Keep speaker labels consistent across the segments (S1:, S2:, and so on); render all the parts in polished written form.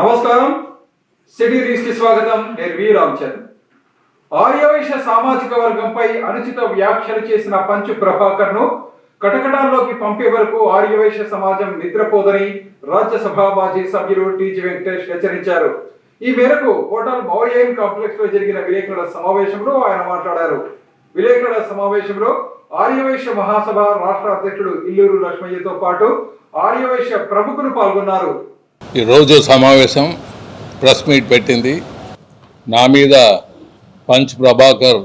S1: నమస్కారం. City news కి స్వాగతం. నేను వి రామచంద్ర. ఆర్యవైశ్య సామాజిక వర్గంపై అనుచిత వ్యాఖ్యలు చేసిన పంచు ప్రభాకర్ ను కటకటాల్లోకి పంపే వరకు ఆర్యవైశ్య సమాజం నిద్రపోదని రాజ్యసభ మాజీ సభ్యులు టీజీ వెంకటేష్ హెచ్చరించారు. ఈ మేరకు హోటల్ మౌర్యన్ కాంప్లెక్స్ లో జరిగిన విలేకరుల సమావేశంలో ఆయన మాట్లాడారు. విలేకరుల సమావేశంలో ఆర్యవైశ్య మహాసభ రాష్ట్ర అధ్యక్షుడు ఇల్లూరు లక్ష్మయ్యతో పాటు ఆర్యవైశ్య ప్రముఖులు పాల్గొన్నారు.
S2: ఈరోజు సమావేశం ప్రెస్ మీట్ పెట్టింది. నా మీద పంచ్ ప్రభాకర్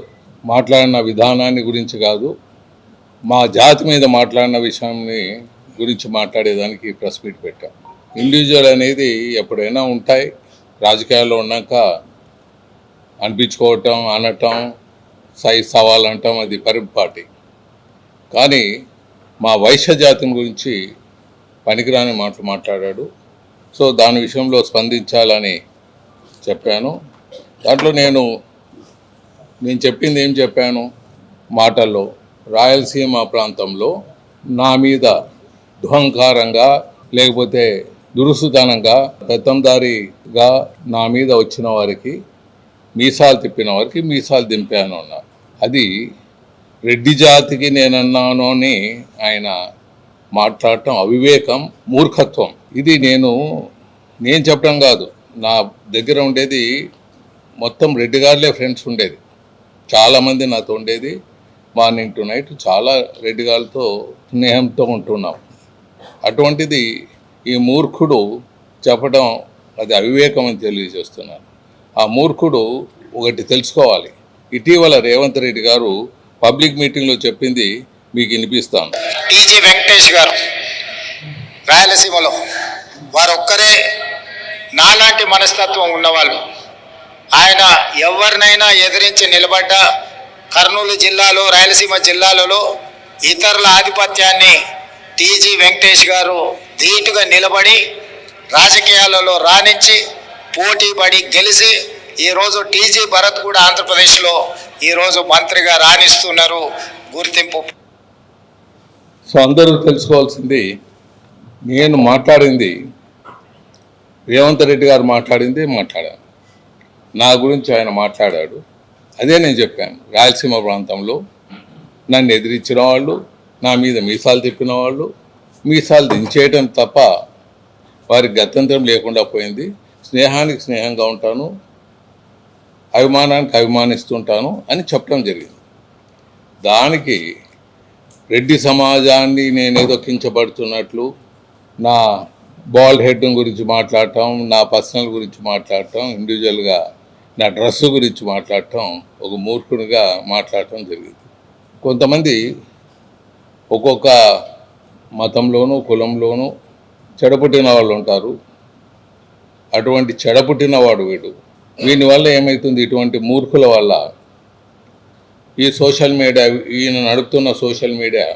S2: మాట్లాడిన విధానాన్ని గురించి కాదు, మా జాతి మీద మాట్లాడిన విషయాన్ని గురించి మాట్లాడేదానికి ప్రెస్ మీట్ పెట్టాం. ఇండివిజువల్ అనేది ఎప్పుడైనా ఉంటాయి, రాజకీయాల్లో ఉన్నాక అనిపించుకోవటం, అనటం, సవాల్ అంటాం, అది పరిపాటి. కానీ మా వైశ్య జాతిని గురించి పనికిరాని మాటలు మాట్లాడాడు. సో దాని విషయంలో స్పందించాలని చెప్పాను. దాంట్లో నేను చెప్పింది ఏం చెప్పాను మాటల్లో, రాయలసీమ ప్రాంతంలో నా మీద దుహంకారంగా లేకపోతే దురుసుతనంగా పెత్తందారిగా నా మీద వచ్చిన వారికి, మీసాలు తిప్పిన వారికి మీసాలు దింపాను అన్నారు. అది రెడ్డి జాతికి నేనన్నాను అని ఆయన మాట్లాడటం అవివేకం, మూర్ఖత్వం. ఇది నేను చెప్పడం కాదు, నా దగ్గర ఉండేది మొత్తం రెడ్డి గారులే ఫ్రెండ్స్ ఉండేది, చాలామంది నాతో ఉండేది. మార్నింగ్ టు నైట్ చాలా రెడ్డి గారితో స్నేహంతో ఉంటున్నాం. అటువంటిది ఈ మూర్ఖుడు చెప్పడం అది అవివేకం అని తెలియజేస్తున్నాను. ఆ మూర్ఖుడు ఒకటి తెలుసుకోవాలి. ఇటీవల రేవంత్ రెడ్డి గారు పబ్లిక్ మీటింగ్లో చెప్పింది మీకు వినిపిస్తాను.
S3: టీజీ వెంకటేష్ గారు రాయలసీమలో వారు ఒక్కరే నాలాంటి మనస్తత్వం ఉన్నవాళ్ళు. ఆయన ఎవరినైనా ఎదిరించి నిలబడ్డ కర్నూలు జిల్లాలో, రాయలసీమ జిల్లాలలో ఇతరుల ఆధిపత్యాన్ని టీజీ వెంకటేష్ గారు ధీటుగా నిలబడి రాజకీయాలలో రాణించి పోటీపడి గెలిచి ఈరోజు టీజీ భరత్ కూడా ఆంధ్రప్రదేశ్లో ఈరోజు మంత్రిగా రాణిస్తున్నారు. గుర్తింపు.
S2: సో అందరూ తెలుసుకోవాల్సింది, నేను మాట్లాడింది రేవంత్ రెడ్డి గారు మాట్లాడాను, నా గురించి ఆయన మాట్లాడాడు. అదే నేను చెప్పాను. రాయలసీమ ప్రాంతంలో నన్ను ఎదిరించిన వాళ్ళు, నా మీద మీసాలు తిప్పిన వాళ్ళు, మీసాలు దించేయటం తప్ప వారికి గత్యంతరం లేకుండా పోయింది. స్నేహానికి స్నేహంగా ఉంటాను, అభిమానానికి అభిమానిస్తుంటాను అని చెప్పడం జరిగింది. దానికి రెడ్డి సమాజాన్ని నేనేదో కించబడుతున్నట్లు, నా బాల్డ్ హెడ్ గురించి మాట్లాడటం, నా పర్సనల్ గురించి మాట్లాడటం, ఇండివిజువల్గా నా డ్రెస్సు గురించి మాట్లాడటం, ఒక మూర్ఖునిగా మాట్లాడటం జరిగింది. కొంతమంది ఒక్కొక్క మతంలోనూ కులంలోనూ చెడపుట్టిన వాళ్ళు ఉంటారు. అటువంటి చెడపుట్టినవాడు వీని వల్ల ఏమవుతుంది, ఇటువంటి మూర్ఖుల వల్ల ఈ సోషల్ మీడియా, ఈయన నడుపుతున్న సోషల్ మీడియా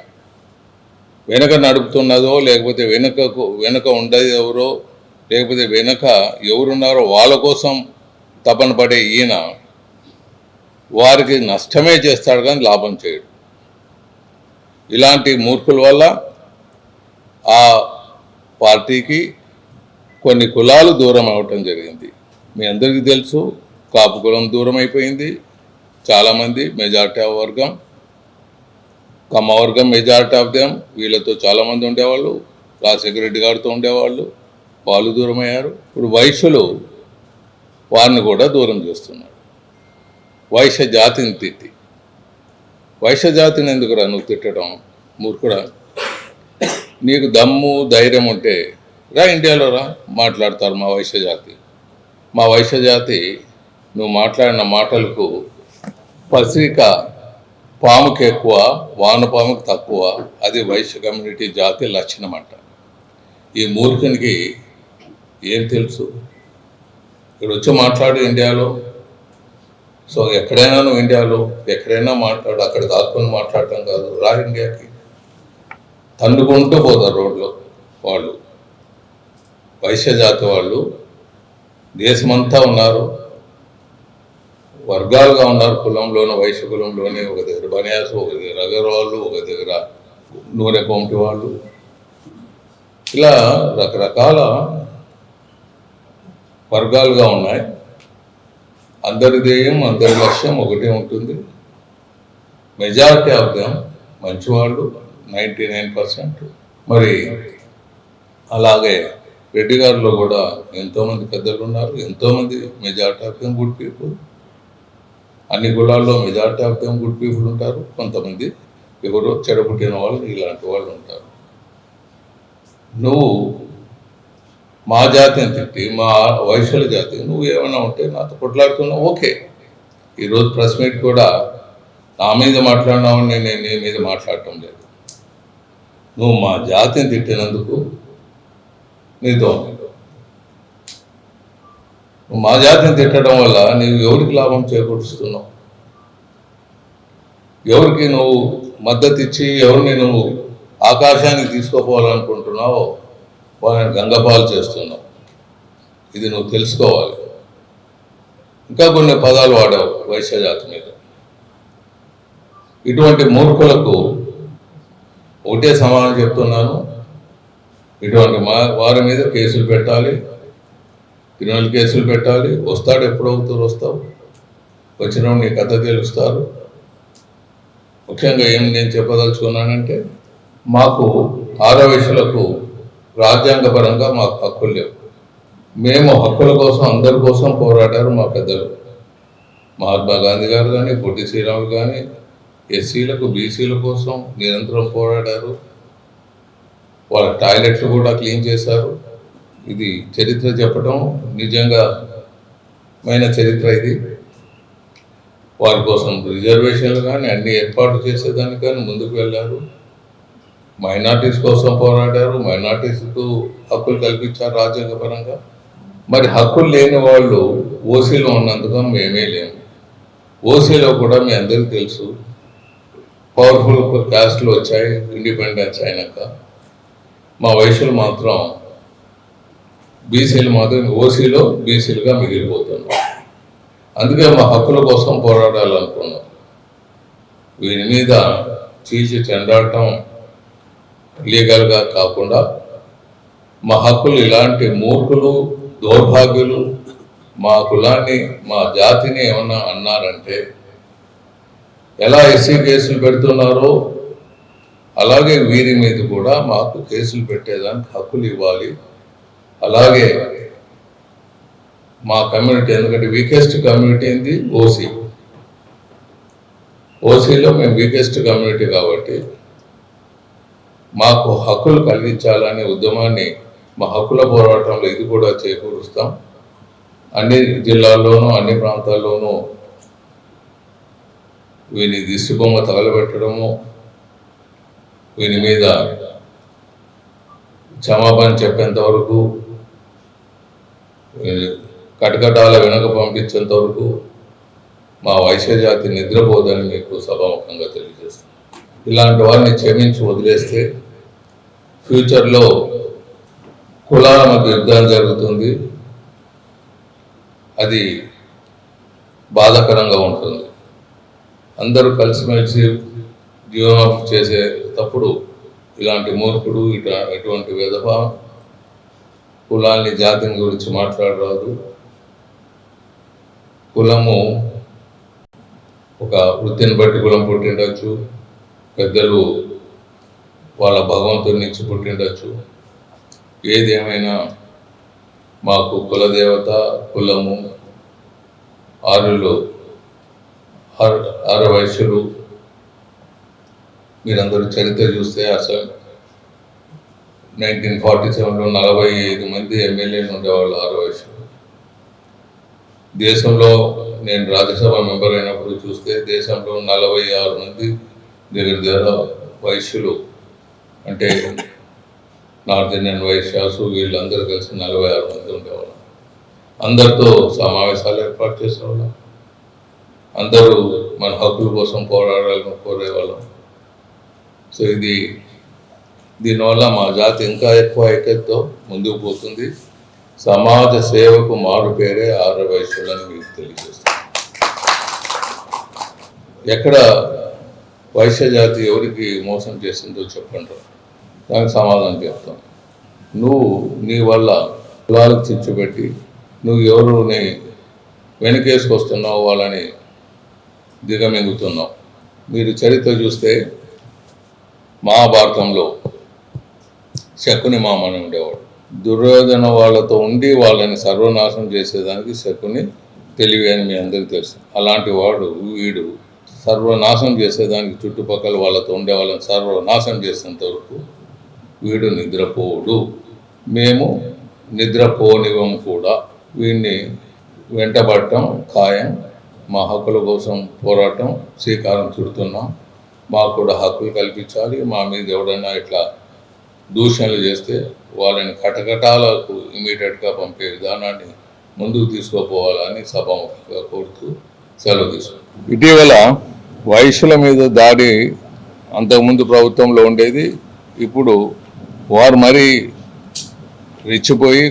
S2: వెనక నడుపుతున్నదో, లేకపోతే వెనక ఉండేది ఎవరో, లేకపోతే వెనక ఎవరున్నారో వాళ్ళ కోసం తపన పడే ఈయన వారికి నష్టమే చేస్తాడు కానీ లాభం చేయడు. ఇలాంటి మూర్ఖుల వల్ల ఆ పార్టీకి కొన్ని కులాలు దూరం అవ్వటం జరిగింది. మీ అందరికీ తెలుసు, కాపు కులం దూరం అయిపోయింది. చాలామంది, మెజారిటీ ఆఫ్ వర్గం, కమ్మ వర్గం మెజారిటీ ఆఫ్ దెమ్, వీళ్ళతో చాలామంది ఉండేవాళ్ళు, రాజశేఖర రెడ్డి గారితో ఉండేవాళ్ళు, వాళ్ళు దూరం అయ్యారు. ఇప్పుడు వైశ్యులు వారిని కూడా దూరం చేస్తున్నారు. వైశ్య జాతిని తిట్టి, వైశ్య జాతిని ఎందుకురా నువ్వు తిట్టడం మూర్ఖుడా? నీకు దమ్ము ధైర్యం ఉంటే రా, ఇండియాలో రా, మాట్లాడతారు మా వైశ్య జాతి. మా వైశ్య జాతి నువ్వు మాట్లాడిన మాటలకు పసిరిక పాముకి ఎక్కువ, వానపాముకి తక్కువ. అది వైశ్య కమ్యూనిటీ జాతి లక్షణం అంట. ఈ మూర్ఖునికి ఏం తెలుసు? ఇక్కడ వచ్చి మాట్లాడు ఇండియాలో. సో ఎక్కడైనా నువ్వు ఇండియాలో ఎక్కడైనా మాట్లాడు, అక్కడ దాక్కుని మాట్లాడటం కాదు. రా ఇండియాకి, తన్నుకుంటూ పోతారు రోడ్లో వాళ్ళు. వైశ్య జాతి వాళ్ళు దేశమంతా ఉన్నారు, వర్గాలుగా ఉన్నారు. కులంలోనే, వైశ్య కులంలోనే ఒక దగ్గర బనియాసు, ఒక దగ్గర అగర్వాళ్ళు, ఒక దగ్గర నూనె కోమటి వాళ్ళు, ఇలా రకరకాల వర్గాలుగా ఉన్నాయి. అందరి ధ్యేయం, అందరి లక్ష్యం ఒకటే ఉంటుంది. మెజారిటీ ఆఫ్ దెమ్ మంచివాళ్ళు, 99%. మరి అలాగే రెడ్డి గారిలో కూడా ఎంతోమంది పెద్దలు ఉన్నారు, ఎంతోమంది majority of them good people. అన్ని కులాల్లో majority of them good people ఉంటారు. కొంతమంది ఎవరో చెడపుట్టిన వాళ్ళు ఇలాంటి వాళ్ళు ఉంటారు. నువ్వు మా జాతిని తిట్టి, మా వైశ్యుల జాతి, నువ్వు ఏమైనా ఉంటే నాతో కొట్లాడుతున్నావు, ఓకే. ఈరోజు ప్రెస్ మీట్ కూడా నా మీద మాట్లాడినావని నేను నీ మీద మాట్లాడటం లేదు. నువ్వు మా జాతిని తిట్టినందుకు నీతో నువ్వు మా జాతిని తిట్టడం వల్ల నీవు ఎవరికి లాభం చేకూరుస్తున్నావు? ఎవరికి నువ్వు మద్దతు ఇచ్చి ఎవరిని నువ్వు ఆకాశానికి తీసుకోపోవాలనుకుంటున్నావో వాళ్ళని గంగపాలు చేస్తున్నావు. ఇది నువ్వు తెలుసుకోవాలి. ఇంకా కొన్ని పదాలు వాడావు వైశ్య జాతి మీద. ఇటువంటి మూర్ఖులకు ఒకటే సమాధానం చెప్తున్నాను, ఇటువంటి వారి మీద కేసులు పెట్టాలి, క్రిమినల్ కేసులు పెట్టాలి. వస్తాడు, ఎప్పుడవుతారు వస్తావు, వచ్చిన నీ కథ తెలుస్తారు. ముఖ్యంగా ఏం నేను చెప్పదలుచుకున్నానంటే, మాకు ఆరవయసులకు రాజ్యాంగపరంగా మాకు హక్కులు లేవు. మేము హక్కుల కోసం, అందరి కోసం పోరాడారు మా పెద్దలు. మహాత్మా గాంధీ గారు కానీ, పొట్టి శ్రీరాములు కానీ ఎస్సీలకు, బీసీల కోసం నిరంతరం పోరాడారు. వాళ్ళ టాయిలెట్లు కూడా క్లీన్ చేశారు. ఇది చరిత్ర చెప్పడం నిజంగా చరిత్ర ఇది. వారి కోసం రిజర్వేషన్లు కానీ అన్ని ఏర్పాటు చేసేదానికి కానీ ముందుకు వెళ్ళారు. మైనార్టీస్ కోసం పోరాడారు, మైనార్టీస్కు హక్కులు కల్పించారు రాజ్యాంగపరంగా. మరి హక్కులు లేని వాళ్ళు ఓసీలో ఉన్నందుకు మేమే లేము. ఓసీలో కూడా మీ అందరికీ తెలుసు, పవర్ఫుల్ క్యాస్ట్లు వచ్చాయి ఇండిపెండెన్స్ అయినాక. మా వైశ్యులు మాత్రం, బీసీలు మాత్రం ఓసీలో బీసీలుగా మిగిలిపోతున్నాం. అందుకే మా హక్కుల కోసం పోరాడాలనుకున్నాం. వీరి మీద చీల్చి చెండాడటం లీగల్గా కాకుండా, మా హక్కులు ఇలాంటి మూర్ఖులు, దౌర్భాగ్యులు మా కులాన్ని, మా జాతిని ఏమన్నా అన్నారంటే, ఎలా ఎస్సీ కేసులు పెడుతున్నారో అలాగే వీరి మీద కూడా మాకు కేసులు పెట్టేదానికి హక్కులు ఇవ్వాలి. అలాగే మా కమ్యూనిటీ, ఎందుకంటే వీకెస్ట్ కమ్యూనిటీ ఏంది ఓసీ. ఓసీలో మేము వీకెస్ట్ కమ్యూనిటీ కాబట్టి మాకు హక్కులు కలిగించాలనే ఉద్యమాన్ని, మా హక్కుల పోరాటంలో ఇది కూడా చేకూరుస్తాం. అన్ని జిల్లాల్లోనూ, అన్ని ప్రాంతాల్లోనూ వీని దిష్టిబొమ్మ తగలబెట్టడము, వీని మీద క్షమాపణ చెప్పేంత వరకు, కటకటాల వెనక పంపించేంత వరకు మా వైశ్య జాతి నిద్రపోదని మీకు సభాముఖంగా తెలియజేస్తాం. ఇలాంటి వారిని క్షమించి వదిలేస్తే ఫ్యూచర్లో కులాల మధ్య యుద్ధాలు జరుగుతుంది. అది బాధాకరంగా ఉంటుంది. అందరూ కలిసిమెలిసి జీవనం చేసేటప్పుడు ఇలాంటి మూర్ఖుడు, ఇటువంటి విధవ కులాన్ని, జాతిని గురించి మాట్లాడరాదు. కులము ఒక వృత్తిని బట్టి కులం పుట్టిండొచ్చు, పెద్దలు వాళ్ళ భగవంతుని నుంచి పుట్టిండొచ్చు. ఏదేమైనా మాకు కులదేవత, కులము, ఆరవయసులు. మీరందరూ చరిత్ర చూస్తే అసలు 1947లో 45 మంది ఎమ్మెల్యేలు ఉండేవాళ్ళు ఆరవయసులు. దేశంలో నేను రాజ్యసభ మెంబర్ అయినప్పుడు చూస్తే దేశంలో 46 మంది దగ్గర వైశ్యులు, అంటే నార్త్ ఇండియన్ వైశ్యాసు, వీళ్ళందరూ కలిసి 46 మంది ఉండేవాళ్ళు. అందరితో సమావేశాలు ఏర్పాటు చేసేవాళ్ళం. అందరూ మన హక్కుల కోసం పోరాడాలని కోరేవాళ్ళం. సో దీనివల్ల మా జాతి ఇంకా ఎక్కువ ఐక్యతతో ముందుకు పోతుంది. సమాజ సేవకు మారు పేరే ఆరవయసులని మీకు తెలియజేస్తాను. ఎక్కడ వైశ్య జాతి ఎవరికి మోసం చేసిందో చెప్పండి, దానికి సమాధానం చెప్తాం. నువ్వు నీ వల్ల కులాలకు చిచ్చు పెట్టి నువ్వు ఎవరుని వెనకేసుకొస్తున్నావు, వాళ్ళని దిగమింగుతున్నావు. మీరు చరిత్ర చూస్తే మహాభారతంలో శకుని మామని ఉండేవాడు. దుర్యోధన వాళ్ళతో ఉండి వాళ్ళని సర్వనాశనం చేసేదానికి శకుని తెలివి అని మీ అందరికీ తెలుసు. అలాంటి వాడు వీడు సర్వనాశనం చేసేదానికి చుట్టుపక్కల వాళ్ళతో ఉండే వాళ్ళని సర్వనాశనం చేసేంత వరకు వీడు నిద్రపోడు. మేము నిద్రపోనివ్వం కూడా. వీడిని వెంటబడటం ఖాయం. మా హక్కుల కోసం పోరాటం శ్రీకారం చుడుతున్నాం. మాకు కూడా హక్కులు కల్పించాలి. మా మీద ఎవడన్నా ఇట్లా దూషణలు చేస్తే వాళ్ళని కటకటాలకు ఇమీడియట్గా పంపే విధానాన్ని ముందుకు తీసుకుపోవాలని సభాముఖంగా కోరుతూ సెలవు తీసుకుంటాం. ఇటీవల వైశ్యుల మీద దాడి అంతకుముందు ప్రభుత్వంలో ఉండేది. ఇప్పుడు వారు మరీ రెచ్చిపోయి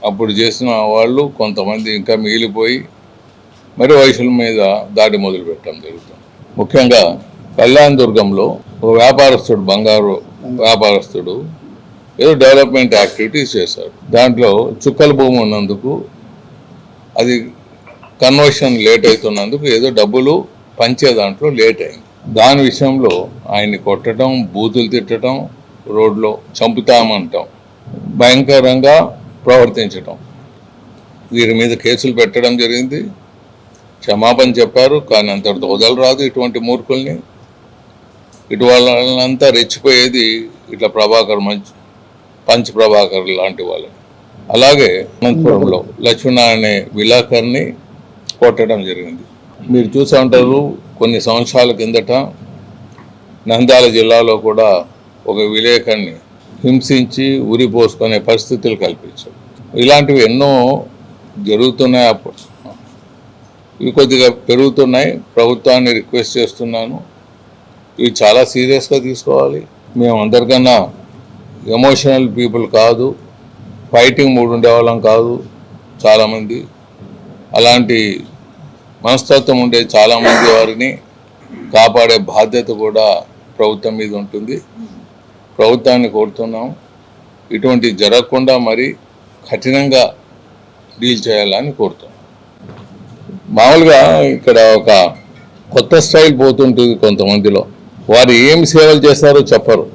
S2: అప్పుడు చేసిన వాళ్ళు కొంతమంది ఇంకా మిగిలిపోయి మరి వైశ్యుల మీద దాడి మొదలు పెట్టడం జరుగుతుంది. ముఖ్యంగా కళ్యాణ్ దుర్గంలో ఒక వ్యాపారస్తుడు, బంగారు వ్యాపారస్తుడు ఏదో డెవలప్మెంట్ యాక్టివిటీస్ చేశాడు. దాంట్లో చుక్కల భూమి ఉన్నందుకు అది కన్వర్షన్ లేట్ అవుతున్నందుకు ఏదో డబ్బులు పంచే దాంట్లో లేట్ అయింది. దాని విషయంలో ఆయన్ని కొట్టడం, బూతులు తిట్టడం, రోడ్లో చంపుతామంటాం, భయంకరంగా ప్రవర్తించడం, వీరి మీద కేసులు పెట్టడం జరిగింది. క్షమాపణ చెప్పారు, కానీ అంతటితో వదలరాదు ఇటువంటి మూర్ఖుల్ని. ఇటు వాళ్ళంతా రెచ్చిపోయేది ఇట్లా పంచ్ ప్రభాకర్ లాంటి వాళ్ళని. అలాగే అనంతపురంలో లక్ష్మీనారాయణ అనే విలాకర్ని కొట్టడం జరిగింది. మీరు చూసే ఉంటారు, కొన్ని సంవత్సరాల కిందట నంద్యాల జిల్లాలో కూడా ఒక విలేకరిని హింసించి ఉరి పోసుకునే పరిస్థితులు కల్పించారు. ఇలాంటివి ఎన్నో జరుగుతున్నాయి. అప్పుడు ఇవి కొద్దిగా పెరుగుతున్నాయి. ప్రభుత్వాన్ని రిక్వెస్ట్ చేస్తున్నాను, ఇవి చాలా సీరియస్గా తీసుకోవాలి. మేము అందరికన్నా ఎమోషనల్ పీపుల్ కాదు, ఫైటింగ్ మూడ్ ఉండేవాళ్ళం కాదు. చాలామంది అలాంటి మనస్తత్వం ఉండే చాలామంది వారిని కాపాడే బాధ్యత కూడా ప్రభుత్వం మీద ఉంటుంది. ప్రభుత్వాన్ని కోరుతున్నాం, ఇటువంటి జరగకుండా మరి కఠినంగా డీల్ చేయాలని కోరుతున్నాం. మామూలుగా ఇక్కడ ఒక కొత్త స్టైల్ పోతుంటుంది కొంతమందిలో. వారు ఏం సేవలు చేస్తారో చెప్పరు.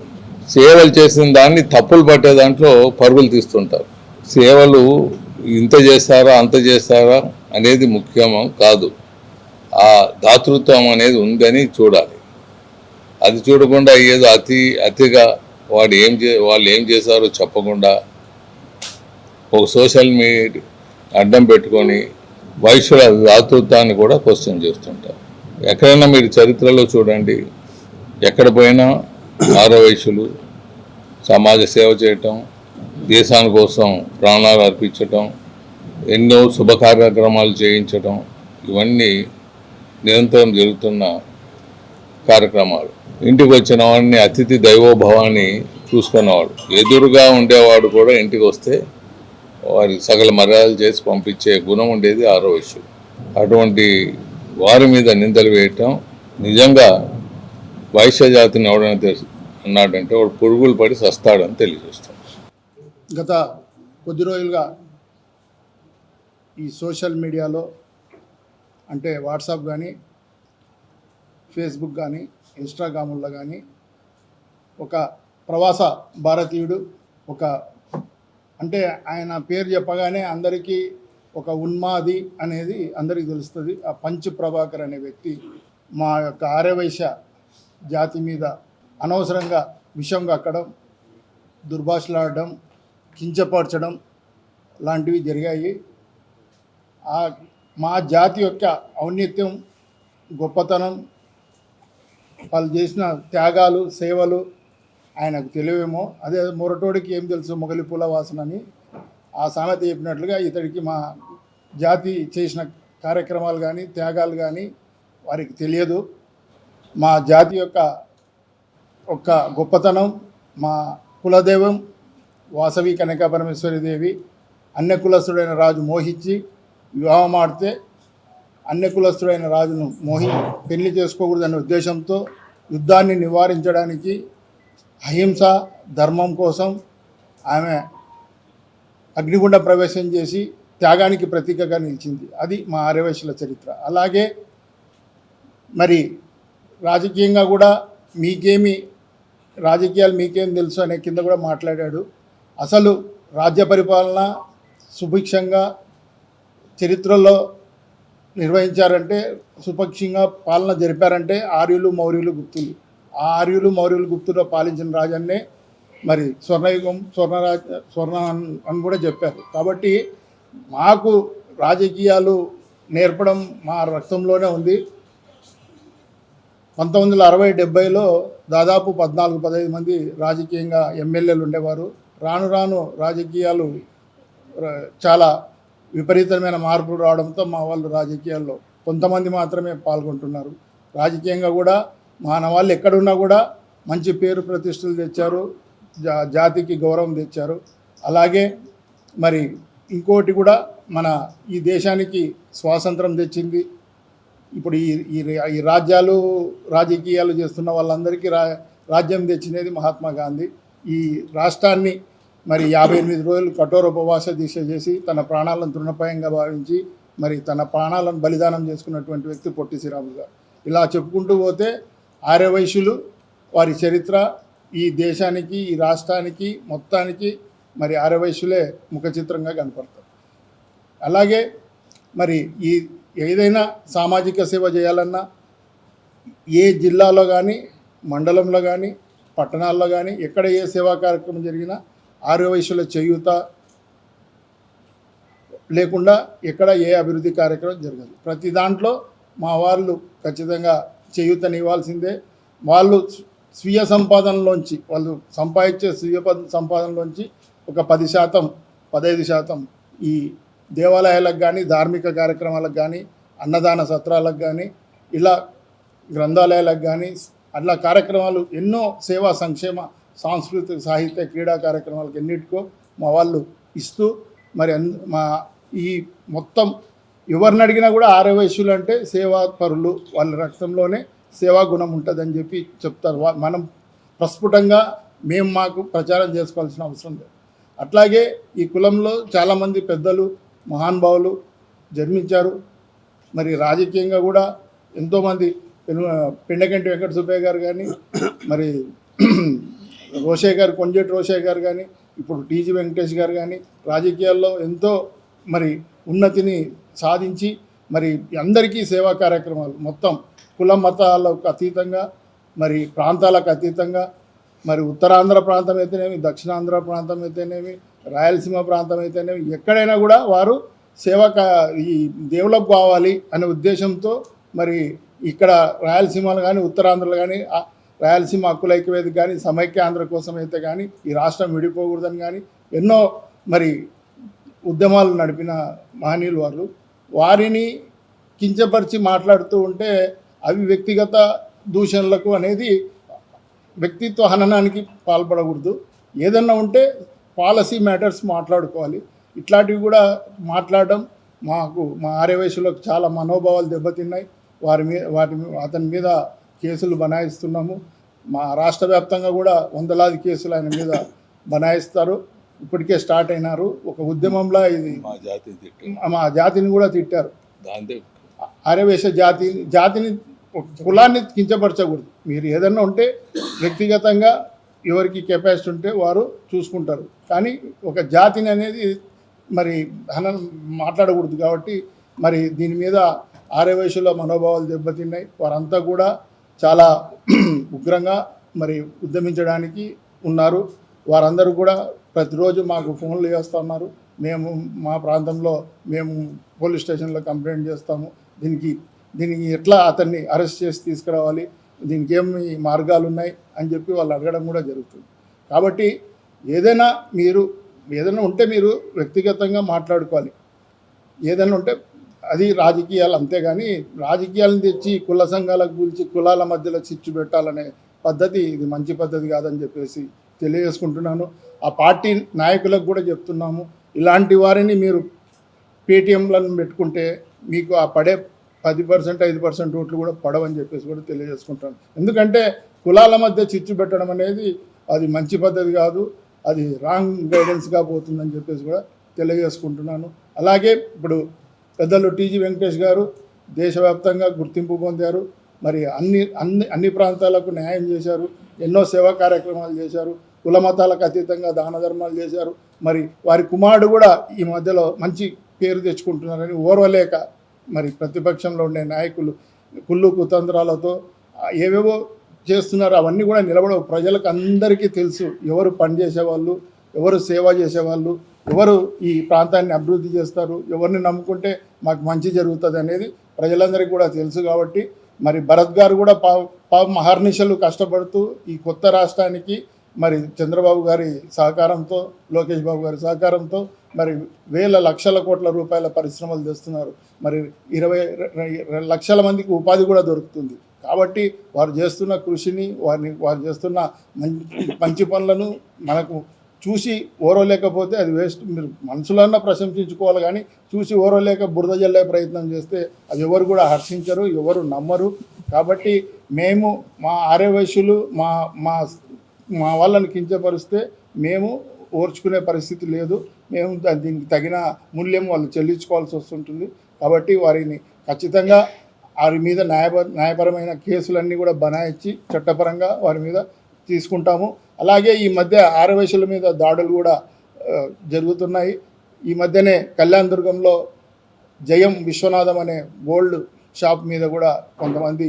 S2: సేవలు చేసిన దాన్ని తప్పులు పట్టే దాంట్లో పరుగులు తీస్తుంటారు. సేవలు ఇంత చేస్తారా అంత చేస్తారా అనేది ముఖ్యం కాదు. ఆ దాతృత్వం అనేది ఉందని చూడాలి. అది చూడకుండా ఏదో అతిగా వాళ్ళు ఏం చేశారో చెప్పకుండా ఒక సోషల్ మీడియా అడ్డం పెట్టుకొని వైశ్యుల దాతృత్వాన్ని కూడా క్వశ్చన్ చేస్తుంటారు. ఎక్కడైనా మీరు చరిత్రలో చూడండి, ఎక్కడ పోయినా ఆరవైశ్యులు సమాజ సేవ చేయటం, దేశాని కోసం ప్రాణాలు అర్పించటం, ఎన్నో శుభ కార్యక్రమాలు చేయించటం, ఇవన్నీ నిరంతరం జరుగుతున్న కార్యక్రమాలు. ఇంటికి వచ్చిన వాడిని అతిథి దైవోభవాన్ని చూసుకున్నవాడు, ఎదురుగా ఉండేవాడు కూడా ఇంటికి వస్తే వారి సకల మర్యాదలు చేసి పంపించే గుణం ఉండేది ఆరవైశ్యులు. అటువంటి వారి మీద నిందలు వేయటం నిజంగా వైశ్య జాతిని ఎవడైనా అన్నాడంటే వాడు పురుగులు పడి సస్తాడని తెలియజేస్తాం.
S4: గత కొద్ది రోజులుగా ఈ సోషల్ మీడియాలో అంటే వాట్సాప్ కానీ, ఫేస్బుక్ కానీ, ఇన్స్టాగ్రాముల్లో కానీ ఒక ప్రవాస భారతీయుడు, ఒక అంటే ఆయన పేరు చెప్పగానే అందరికీ ఒక ఉన్మాది అనేది అందరికీ తెలుస్తుంది. ఆ పంచ్ ప్రభాకర్ అనే వ్యక్తి మా యొక్క ఆర్యవైశ్య జాతి మీద అనవసరంగా విషం కక్కడం, దుర్భాషలాడడం, కించపరచడం లాంటివి జరిగాయి. మా జాతి యొక్క ఔన్నత్యం, గొప్పతనం, వాళ్ళు చేసిన త్యాగాలు, సేవలు ఆయనకు తెలివేమో. అదే మొరటోడికి ఏం తెలుసు మొగలి పూల వాసన అని ఆ సామెత చెప్పినట్లుగా ఇతడికి మా జాతి చేసిన కార్యక్రమాలు కానీ, త్యాగాలు కానీ వారికి తెలియదు. మా జాతి యొక్క గొప్పతనం, మా కులదైవం వాసవి కనక పరమేశ్వరి దేవి అన్య కులస్తుడైన రాజు మోహించి వివాహం ఆడితే అన్య కులస్తుడైన రాజును పెళ్లి చేసుకోకూడదనే ఉద్దేశంతో యుద్ధాన్ని నివారించడానికి అహింస ధర్మం కోసం ఆమె అగ్నిగుండ ప్రవేశం చేసి త్యాగానికి ప్రతీకగా నిలిచింది. అది మా ఆర్యవైశ్యుల చరిత్ర. అలాగే మరి రాజకీయంగా కూడా రాజకీయాలు మీకేం తెలుసు అనే కింద కూడా మాట్లాడాడు. అసలు రాజ్య పరిపాలన సుభిక్షంగా చరిత్రలో నిర్వహించారంటే, సుపక్షంగా పాలన జరిపారంటే ఆర్యులు మౌర్యులు గుప్తులు. ఆ ఆర్యులు మౌర్యులు గుప్తులు పాలించిన రాజన్నే మరి స్వర్ణయుగం స్వర్ణ అని కూడా చెప్పారు. కాబట్టి మాకు రాజకీయాలు నేర్పడం మా రక్తంలోనే ఉంది. 1960-70లో దాదాపు 14-15 మంది రాజకీయంగా ఎమ్మెల్యేలు ఉండేవారు. రాను రాను రాజకీయాలు చాలా విపరీతమైన మార్పులు రావడంతో మా వాళ్ళు రాజకీయాల్లో కొంతమంది మాత్రమే పాల్గొంటున్నారు. రాజకీయంగా కూడా మానవాళ్ళు ఎక్కడున్నా కూడా మంచి పేరు ప్రతిష్టలు తెచ్చారు, జాతికి గౌరవం తెచ్చారు. అలాగే మరి ఇంకోటి కూడా మన ఈ దేశానికి స్వాతంత్రం తెచ్చింది. ఇప్పుడు ఈ రాజకీయాలు చేస్తున్న వాళ్ళందరికీ రాజ్యం తెచ్చినది మహాత్మా గాంధీ. ఈ రాష్ట్రాన్ని మరి 58 రోజులు కఠోర ఉపవాస దీక్ష చేసి తన ప్రాణాలను తృణప్రాయంగా భావించి మరి తన ప్రాణాలను బలిదానం చేసుకున్నటువంటి వ్యక్తి పొట్టి శ్రీరాములు గారు. ఇలా చెప్పుకుంటూ పోతే ఆర్యవైశ్యులు వారి చరిత్ర ఈ దేశానికి, ఈ రాష్ట్రానికి మొత్తానికి మరి ఆర్యవైశ్యులే ముఖ చిత్రంగా కనపడతారు. అలాగే మరి ఈ ఏదైనా సామాజిక సేవ చేయాలన్నా ఏ జిల్లాలో కానీ, మండలంలో కానీ, పట్టణాల్లో కానీ ఎక్కడ ఏ సేవా కార్యక్రమం జరిగినా ఆర్యవైశ్యుల చేయూత లేకుండా ఎక్కడ ఏ అభివృద్ధి కార్యక్రమం జరగదు. ప్రతి దాంట్లో మా వాళ్ళు ఖచ్చితంగా చేయూతనివ్వాల్సిందే. వాళ్ళు స్వీయ సంపాదనలోంచి, వాళ్ళు సంపాదించే స్వీయ సంపాదనలోంచి ఒక 10%, 15% ఈ దేవాలయాలకు కానీ, ధార్మిక కార్యక్రమాలకు కానీ, అన్నదాన సత్రాలకు కానీ, ఇలా గ్రంథాలయాలకు కానీ అట్లా కార్యక్రమాలు ఎన్నో సేవా సంక్షేమ సాంస్కృతిక సాహిత్య క్రీడా కార్యక్రమాలకు ఎన్నిటికో మా వాళ్ళు ఇస్తూ మరి మా ఈ మొత్తం ఎవరిని అడిగినా కూడా ఆర్యవైశ్యులు అంటే సేవాపరులు, వాళ్ళ రక్తంలోనే సేవా గుణం ఉంటుందని చెప్పి చెప్తారు. మనం ప్రస్ఫుటంగా మాకు ప్రచారం చేసుకోవాల్సిన అవసరం లేదు. అట్లాగే ఈ కులంలో చాలామంది పెద్దలు మహానుభావులు జన్మించారు. మరి రాజకీయంగా కూడా ఎంతోమంది పెండకంటి వెంకట సుబ్బయ్య గారు కానీ, మరి రోషయ్య గారు, కొంజేటి రోషయ్య గారు కానీ, ఇప్పుడు టీజీ వెంకటేష్ గారు కానీ రాజకీయాల్లో ఎంతో మరి ఉన్నతిని సాధించి మరి అందరికీ సేవా కార్యక్రమాలు మొత్తం కుల మతాలకు అతీతంగా, మరి ప్రాంతాలకు అతీతంగా, మరి ఉత్తరాంధ్ర ప్రాంతం అయితేనేమి, దక్షిణాంధ్ర ప్రాంతం అయితేనేమి, రాయలసీమ ప్రాంతం అయితేనేమి ఎక్కడైనా కూడా వారు ఈ డెవలప్ కావాలి అనే ఉద్దేశంతో మరి ఇక్కడ రాయలసీమలో కానీ, ఉత్తరాంధ్రలో కానీ, రాయలసీమ హక్కుల ఐక్యవేదిక కానీ, సమైక్య ఆంధ్ర కోసం అయితే కానీ, ఈ రాష్ట్రం విడిపోకూడదని కానీ ఎన్నో మరి ఉద్యమాలు నడిపిన మహనీయులు వారు. వారిని కించపరిచి మాట్లాడుతూ ఉంటే అవి వ్యక్తిగత దూషణలకు అనేది వ్యక్తిత్వ హననానికి పాల్పడకూడదు. ఏదన్నా ఉంటే పాలసీ మ్యాటర్స్ మాట్లాడుకోవాలి. ఇట్లాంటివి కూడా మాట్లాడడం మా ఆర్యవైశ్యులకు చాలా మనోభావాలు దెబ్బతిన్నాయి. అతని మీద కేసులు బనాయిస్తున్నాము. మా రాష్ట్ర వ్యాప్తంగా కూడా వందలాది కేసులు ఆయన మీద బనాయిస్తారు. ఇప్పటికే స్టార్ట్ అయినారు. ఒక ఉద్యమంలో ఇది మా జాతిని కూడా తిట్టారు. ఆర్యవైశ్య జాతిని కులాన్ని కించపరచకూడదు. మీరు ఏదన్నా ఉంటే వ్యక్తిగతంగా ఎవరికి కెపాసిటీ ఉంటే వారు చూసుకుంటారు. కానీ ఒక జాతిని అనేది మరి మాట్లాడకూడదు. కాబట్టి మరి దీని మీద ఆర్యవైశ్యుల మనోభావాలు దెబ్బతిన్నాయి. వారంతా కూడా చాలా ఉగ్రంగా మరి ఉద్యమించడానికి ఉన్నారు. వారందరూ కూడా ప్రతిరోజు మాకు ఫోన్లు చేస్తున్నారు. మా ప్రాంతంలో మేము పోలీస్ స్టేషన్లో కంప్లైంట్ చేస్తాము. దీనికి ఎట్లా అతన్ని అరెస్ట్ చేసి తీసుకురావాలి, దీనికి ఏమి మార్గాలు ఉన్నాయి అని చెప్పి వాళ్ళు అడగడం కూడా జరుగుతుంది. కాబట్టి ఏదైనా ఉంటే మీరు వ్యక్తిగతంగా మాట్లాడుకోవాలి. ఏదైనా ఉంటే అది రాజకీయాలు, అంతేగాని రాజకీయాలను తెచ్చి కుల సంఘాలకు కూల్చి కులాల మధ్యలో చిచ్చు పెట్టాలనే పద్ధతి ఇది మంచి పద్ధతి కాదని చెప్పేసి తెలియజేసుకుంటున్నాను. ఆ పార్టీ నాయకులకు కూడా చెప్తున్నాము, ఇలాంటి వారిని మీరు పేటీఎంలను పెట్టుకుంటే మీకు ఆ పడే 10%, 5% ఓట్లు కూడా పడవని చెప్పేసి కూడా తెలియజేసుకుంటాను. ఎందుకంటే కులాల మధ్య చిచ్చు పెట్టడం అనేది అది మంచి పద్ధతి కాదు, అది రాంగ్ గైడెన్స్గా పోతుందని చెప్పేసి కూడా తెలియజేసుకుంటున్నాను. అలాగే ఇప్పుడు పెద్దలు టీజీ వెంకటేష్ గారు దేశవ్యాప్తంగా గుర్తింపు పొందారు. మరి అన్ని ప్రాంతాలకు న్యాయం చేశారు, ఎన్నో సేవా కార్యక్రమాలు చేశారు, కుల మతాలకు అతీతంగా దాన ధర్మాలు చేశారు. మరి వారి కుమారుడు కూడా ఈ మధ్యలో మంచి పేరు తెచ్చుకుంటున్నారని ఓర్వలేక మరి ప్రతిపక్షంలో ఉండే నాయకులు కుళ్ళు కుతంత్రాలతో ఏవేవో చేస్తున్నారు. అవన్నీ కూడా నిలబడవు. ప్రజలకు అందరికీ తెలుసు ఎవరు పనిచేసేవాళ్ళు, ఎవరు సేవ చేసేవాళ్ళు, ఎవరు ఈ ప్రాంతాన్ని అభివృద్ధి చేస్తారు, ఎవరిని నమ్ముకుంటే మాకు మంచి జరుగుతుంది అనేది ప్రజలందరికీ కూడా తెలుసు. కాబట్టి మరి భరత్ గారు కూడా మహర్నిశలు కష్టపడుతూ ఈ కొత్త రాష్ట్రానికి మరి చంద్రబాబు గారి సహకారంతో, లోకేష్ బాబు గారి సహకారంతో మరి వేల లక్షల కోట్ల రూపాయల పరిశ్రమలు తెస్తున్నారు. మరి 20 లక్షల మందికి ఉపాధి కూడా దొరుకుతుంది. కాబట్టి వారు చేస్తున్న కృషిని, వారు చేస్తున్న మంచి పనులను మనకు చూసి ఓరవలేకపోతే అది వేస్ట్. మీరు మనసులన్నా ప్రశంసించుకోవాలి, కానీ చూసి ఓరవలేక బురద జల్లే ప్రయత్నం చేస్తే అది ఎవరు కూడా హర్షించరు, ఎవరు నమ్మరు. కాబట్టి మేము మా ఆర్యవైశ్యులు మా వాళ్ళని కించపరిస్తే మేము ఓర్చుకునే పరిస్థితి లేదు. మేము దీనికి తగిన మూల్యం వాళ్ళు చెల్లించుకోవాల్సి వస్తుంటుంది. కాబట్టి వారిని ఖచ్చితంగా వారి మీద న్యాయపరమైన కేసులన్నీ కూడా బనాయించి చట్టపరంగా వారి మీద తీసుకుంటాము. అలాగే ఈ మధ్య ఆర్యవైశ్యుల మీద దాడులు కూడా జరుగుతున్నాయి. ఈ మధ్యనే కళ్యాణ్ దుర్గంలో జయం విశ్వనాథం అనే గోల్డ్ షాప్ మీద కూడా కొంతమంది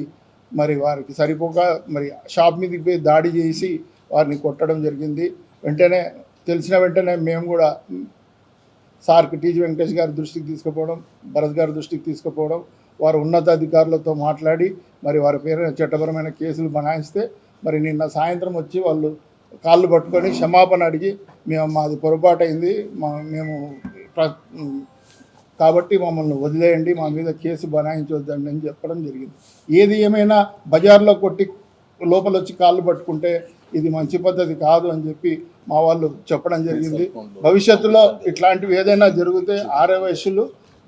S4: మరి వారికి సరిపోక మరి షాప్ మీదకి పోయి దాడి చేసి వారిని కొట్టడం జరిగింది. తెలిసిన వెంటనే మేము కూడా సార్కి టీజీ వెంకటేష్ గారి దృష్టికి తీసుకుపోవడం, భరత్ గారి దృష్టికి తీసుకుపోవడం, వారు ఉన్నతాధికారులతో మాట్లాడి మరి వారి పేరున చట్టపరమైన కేసులు బనాయిస్తే మరి నిన్న సాయంత్రం వచ్చి వాళ్ళు కాళ్ళు పట్టుకొని క్షమాపణ అడిగి మాది పొరపాటు అయింది, మేము కాబట్టి మమ్మల్ని వదిలేయండి, మా మీద కేసు బనాయించవద్దండి అని చెప్పడం జరిగింది. ఏది ఏమైనా బజార్లో కొట్టి లోపల వచ్చి కాళ్ళు పట్టుకుంటే ఇది మంచి పద్ధతి కాదు అని చెప్పి మా వాళ్ళు చెప్పడం జరిగింది. భవిష్యత్తులో ఇట్లాంటివి ఏదైనా జరిగితే ఆర్యవైశ్యులు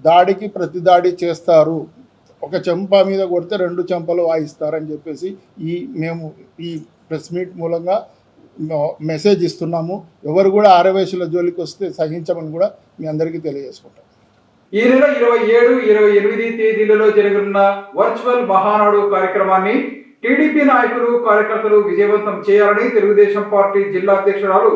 S4: దాడికి ప్రతి దాడి చేస్తారు, ఒక చెంప మీద కొడితే 2 చెంపలు వాయిస్తారని చెప్పేసి మేము ఈ ప్రెస్ మీట్ మూలంగా మెసేజ్ ఇస్తున్నాము. ఎవరు కూడా ఆర్యవైశ్యుల జోలికి వస్తే సహించమని కూడా మీ అందరికీ తెలియజేసుకుంటాం.
S1: ఈ నెల 27, 28 తేదీలలో జరగనున్న వర్చువల్ మహానాడు కార్యక్రమాన్ని టీడీపీ నాయకులు, కార్యకర్తలు విజయవంతం చేయాలని తెలుగుదేశం పార్టీ జిల్లా అధ్యక్షురాలు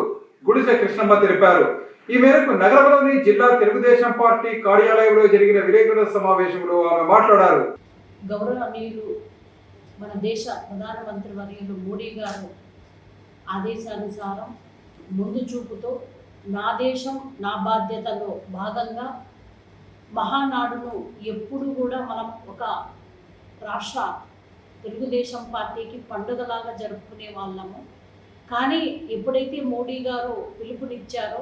S1: గుడిసె కృష్ణమ్మ తెలిపారు. ఈ మేరకు నగరంలోని జిల్లా తెలుగుదేశం పార్టీ కార్యాలయంలో జరిగిన విలేకరుల సమావేశంలో ఆమె మాట్లాడారు.
S5: గౌరవనీయులు మన దేశ ప్రధానమంత్రి వర్యులు మోడీ గారు ఆదేశానుసారం ముందు చూపుతో నా దేశం నా బాధ్యతలో భాగంగా మహానాడును ఎప్పుడు కూడా మనం ఒక రాష్ట్ర తెలుగుదేశం పార్టీకి పండుగలాగా జరుపుకునే వాళ్ళము. కానీ ఎప్పుడైతే మోడీ గారు పిలుపునిచ్చారో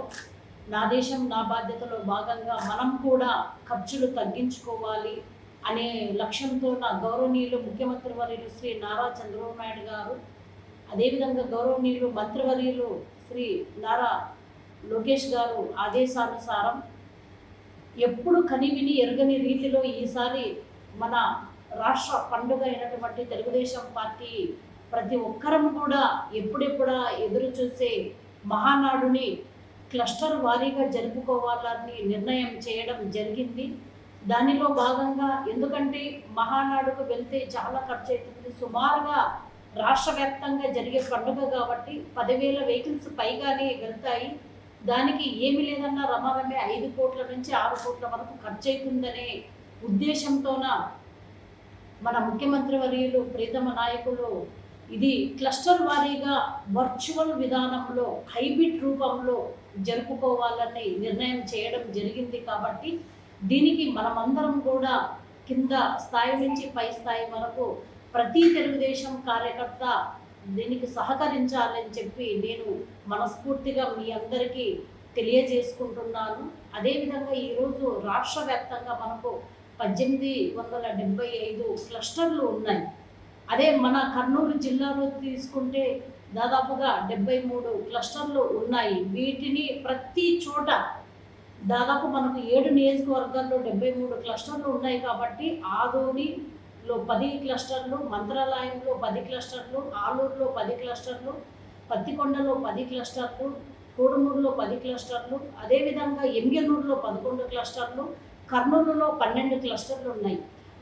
S5: నా దేశం నా బాధ్యతలో భాగంగా మనం కూడా ఖర్చులు తగ్గించుకోవాలి అనే లక్ష్యంతో నా గౌరవనీయులు ముఖ్యమంత్రి వర్యులు శ్రీ నారా చంద్రబాబు నాయుడు గారు, అదేవిధంగా గౌరవనీయులు మంత్రివర్యులు శ్రీ నారా లోకేష్ గారు ఆదేశానుసారం ఎప్పుడు కనివిని ఎరగని రీతిలో ఈసారి మన రాష్ట్ర పండుగ అయినటువంటి తెలుగుదేశం పార్టీ ప్రతి ఒక్కరం కూడా ఎప్పుడెప్పుడా ఎదురు చూసే మహానాడుని క్లస్టర్ వారీగా జరుపుకోవాలని నిర్ణయం చేయడం జరిగింది. దానిలో భాగంగా ఎందుకంటే మహానాడుకు వెళ్తే చాలా ఖర్చు అవుతుంది, సుమారుగా రాష్ట్ర వ్యాప్తంగా జరిగే పండుగ కాబట్టి 10,000 వెహికల్స్ పైగానే వెళ్తాయి. దానికి ఏమి లేదన్నా రమారమే 5 కోట్ల నుంచి 6 కోట్ల వరకు ఖర్చు అవుతుందనే ఉద్దేశంతోన మన ముఖ్యమంత్రి వర్యులు ప్రీతమ నాయకులు ఇది క్లస్టర్ వారీగా వర్చువల్ విధానంలో హైబ్రిడ్ రూపంలో జరుపుకోవాలని నిర్ణయం చేయడం జరిగింది. కాబట్టి దీనికి మనమందరం కూడా కింద స్థాయి నుంచి పై స్థాయి వరకు ప్రతి తెలుగుదేశం కార్యకర్త దీనికి సహకరించాలని చెప్పి నేను మనస్ఫూర్తిగా మీ అందరికీ తెలియజేసుకుంటున్నాను. అదేవిధంగా ఈరోజు రాష్ట్ర వ్యాప్తంగా మనకు 1875 క్లస్టర్లు ఉన్నాయి. అదే మన కర్నూలు జిల్లాలో తీసుకుంటే దాదాపుగా 73 క్లస్టర్లు ఉన్నాయి. వీటిని ప్రతి చోట దాదాపు మనకు 7 నియోజకవర్గాల్లో 73 క్లస్టర్లు ఉన్నాయి. కాబట్టి ఆదోనిలో 10 క్లస్టర్లు, మంత్రాలయంలో 10 క్లస్టర్లు, ఆలూరులో 10 క్లస్టర్లు, పత్తికొండలో 10 క్లస్టర్లు, కోడుమూరులో 10 క్లస్టర్లు, అదేవిధంగా ఎమ్గెనూరులో 11 క్లస్టర్లు, కర్నూలులో 12 క్లస్టర్లు ఉన్నాయి.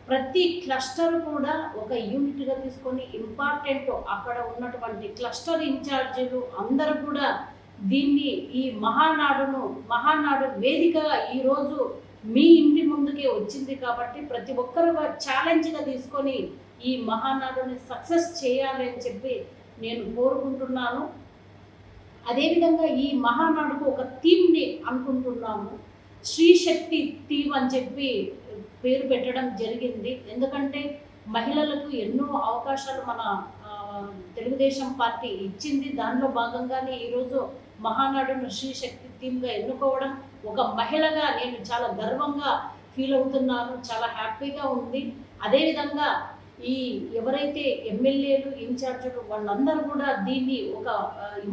S5: ప్రతి క్లస్టర్ కూడా ఒక యూనిట్గా తీసుకొని ఇంపార్టెంట్ అక్కడ ఉన్నటువంటి క్లస్టర్ ఇన్ఛార్జీలు అందరూ కూడా దీన్ని ఈ మహానాడు వేదికగా ఈరోజు మీ ఇంటి ముందుకే వచ్చింది కాబట్టి ప్రతి ఒక్కరు ఛాలెంజ్గా తీసుకొని ఈ మహానాడుని సక్సెస్ చేయాలి అని చెప్పి నేను కోరుకుంటున్నాను. అదేవిధంగా ఈ మహానాడుకు ఒక థీమ్ని అనుకుంటున్నాము. శ్రీశక్తి థీమ్ అని చెప్పి పేరు పెట్టడం జరిగింది. ఎందుకంటే మహిళలకు ఎన్నో అవకాశాలు మన తెలుగుదేశం పార్టీ ఇచ్చింది. దానిలో భాగంగానే ఈరోజు మహానాడును శ్రీశక్తి థీమ్గా ఎన్నుకోవడం ఒక మహిళగా నేను చాలా గర్వంగా ఫీల్ అవుతున్నాను. చాలా హ్యాపీగా ఉంది. అదేవిధంగా ఈ ఎవరైతే ఎమ్మెల్యేలు ఇన్ఛార్జీలు వాళ్ళందరూ కూడా దీన్ని ఒక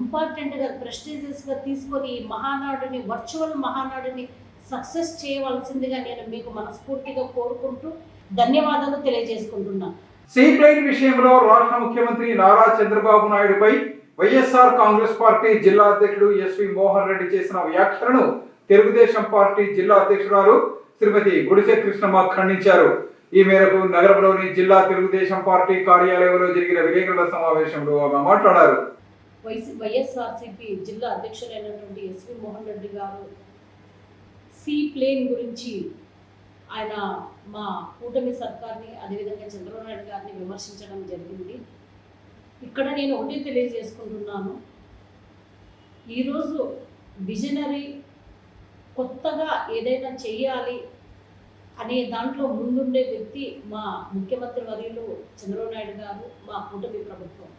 S5: ఇంపార్టెంట్గా ప్రెస్టీజియస్గా తీసుకొని ఈ మహానాడుని వర్చువల్ మహానాడుని సక్సెస్ చేయవలసిందిగా నేను మీకు మనస్ఫూర్తిగా కోరుకుంటూ ధన్యవాదాలు తెలియజేసుకుంటున్నాను.
S1: సీప్లైన్ విషయంలో రాష్ట్ర ముఖ్యమంత్రి నారా చంద్రబాబు నాయుడుపై వైఎస్ఆర్ కాంగ్రెస్ పార్టీ జిల్లా అధ్యక్షుడు ఎస్వి మోహన్ రెడ్డి చేసిన వ్యాఖ్యలను తెలుగుదేశం పార్టీ జిల్లా అధ్యక్షురాలు శ్రీమతి గుడిసె కృష్ణమ్మ ఖండించారు. ఈ మేరకు నగరంలోని జిల్లా తెలుగుదేశం పార్టీ కార్యాలయంలో జరిగిన విలేకరుల సమావేశంలో ఆమె మాట్లాడారు.
S5: వైఎస్ఆర్సీపీ జిల్లా అధ్యక్షులైనటువంటి ఎస్వి మోహన్ రెడ్డి గారు సీప్లేన్ గురించి ఆయన మా కూటమి సర్కార్ని అదేవిధంగా చంద్రబాబు నాయుడు గారిని విమర్శించడం జరిగింది. ఇక్కడ నేను ఒకటి తెలియజేసుకుంటున్నాను. ఈరోజు విజనరీ కొత్తగా ఏదైనా చెయ్యాలి అనే దాంట్లో ముందుండే వ్యక్తి మా ముఖ్యమంత్రి వర్యులు చంద్రబాబు నాయుడు గారు, మా కూటమి ప్రభుత్వం.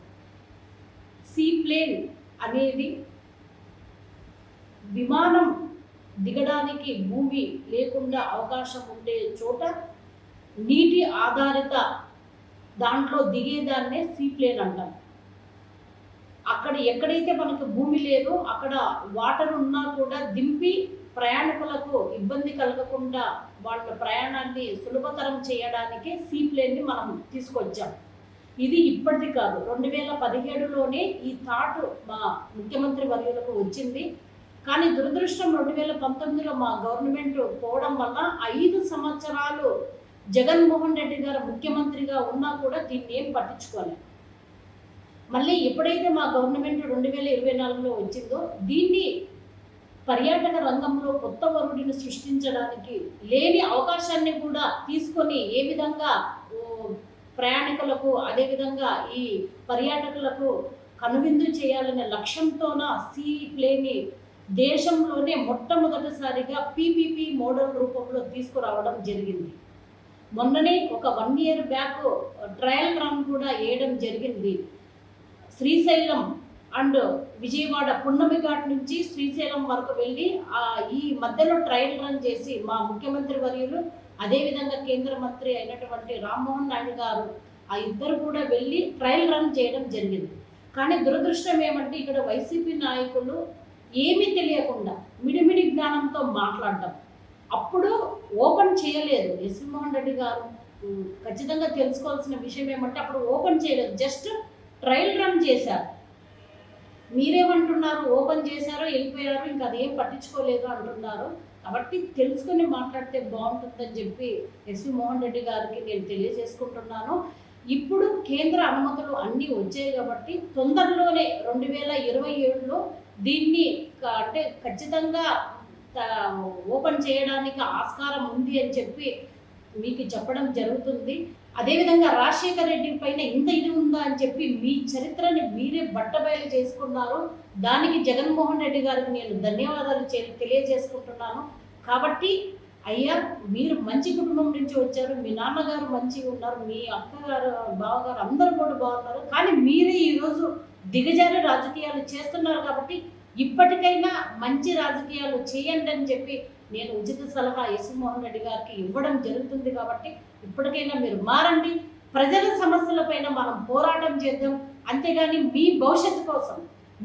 S5: సీప్లేన్ అనేది విమానం దిగడానికి భూమి లేకుండా అవకాశం ఉండే చోట నీటి ఆధారిత దాంట్లో దిగేదాన్నే సీప్లేన్ అంటాం. అక్కడ ఎక్కడైతే మనకు భూమి లేదో అక్కడ వాటర్ ఉన్నా కూడా దింపి ప్రయాణికులకు ఇబ్బంది కలగకుండా వాళ్ళ ప్రయాణాన్ని సులభతరం చేయడానికే సీప్లేన్ని మనం తీసుకొచ్చాం. ఇది ఇప్పటిది కాదు, 2017లోనే ఈ థాట్ మా ముఖ్యమంత్రి వర్యులకు వచ్చింది. కానీ దురదృష్టం 2019లో మా గవర్నమెంట్ పోవడం వల్ల 5 సంవత్సరాలు జగన్మోహన్ రెడ్డి గారు ముఖ్యమంత్రిగా ఉన్నా కూడా దీన్ని ఏం పట్టించుకోలేదు. మళ్ళీ ఎప్పుడైతే మా గవర్నమెంట్ 2024లో వచ్చిందో దీన్ని పర్యాటక రంగంలో కొత్త వరుడిని సృష్టించడానికి లేని అవకాశాన్ని కూడా తీసుకొని ఏ విధంగా ప్రయాణికులకు అదేవిధంగా ఈ పర్యాటకులకు కనువిందు చేయాలనే లక్ష్యంతోన సీప్లేన్ని దేశంలోనే మొట్టమొదటిసారిగా పీపీపీ మోడల్ రూపంలో తీసుకురావడం జరిగింది. మొన్ననే ఒక 1 year బ్యాక్ ట్రయల్ రన్ కూడా వేయడం జరిగింది. శ్రీశైలం అండ్ విజయవాడ పున్నమి ఘాట్ నుంచి శ్రీశైలం వరకు వెళ్ళి ఈ మధ్యలో ట్రయల్ రన్ చేసి మా ముఖ్యమంత్రి వర్యులు అదేవిధంగా కేంద్ర మంత్రి అయినటువంటి రామ్మోహన్ నాయుడు గారు ఆ ఇద్దరు కూడా వెళ్ళి ట్రయల్ రన్ చేయడం జరిగింది. కానీ దురదృష్టం ఏమంటే ఇక్కడ వైసీపీ నాయకులు ఏమీ తెలియకుండా మిడిమిడి జ్ఞానంతో మాట్లాడటం. అప్పుడు ఓపెన్ చేయలేదు ఎస్వి మోహన్ రెడ్డి గారు. ఖచ్చితంగా తెలుసుకోవాల్సిన విషయం ఏమంటే అప్పుడు ఓపెన్ చేయలేదు, జస్ట్ ట్రయల్ రన్ చేశారు. మీరేమంటున్నారు, ఓపెన్ చేశారో వెళ్ళిపోయారు, ఇంకా అదేం పట్టించుకోలేదు అంటున్నారు. కాబట్టి తెలుసుకొని మాట్లాడితే బాగుంటుందని చెప్పి ఎస్వి మోహన్ రెడ్డి గారికి నేను తెలియజేసుకుంటున్నాను. ఇప్పుడు కేంద్ర అనుమతులు అన్నీ వచ్చాయి కాబట్టి తొందరలోనే 2027లో దీన్ని అంటే ఖచ్చితంగా ఓపెన్ చేయడానికి ఆస్కారం ఉంది అని చెప్పి మీకు చెప్పడం జరుగుతుంది. అదేవిధంగా రాజశేఖర రెడ్డి పైన ఇంత ఇది ఉందా అని చెప్పి మీ చరిత్రని మీరే బట్టబయలు చేసుకున్నారు. దానికి జగన్మోహన్ రెడ్డి గారికి నేను ధన్యవాదాలు తెలియజేసుకుంటున్నాను. కాబట్టి అయ్యా, మీరు మంచి కుటుంబం నుంచి వచ్చారు, మీ నాన్నగారు మంచిగా ఉన్నారు, మీ అక్కగారు బావగారు అందరూ కూడా బాగున్నారు. కానీ మీరే ఈరోజు దిగజారి రాజకీయాలు చేస్తున్నారు. కాబట్టి ఇప్పటికైనా మంచి రాజకీయాలు చేయండి అని చెప్పి నేను ఉచిత సలహా ఎస్వి మోహన్ రెడ్డి గారికి ఇవ్వడం జరుగుతుంది. కాబట్టి ఇప్పటికైనా మీరు మారండి, ప్రజల సమస్యలపైన మనం పోరాటం చేద్దాం. అంతేగాని మీ భవిష్యత్తు కోసం,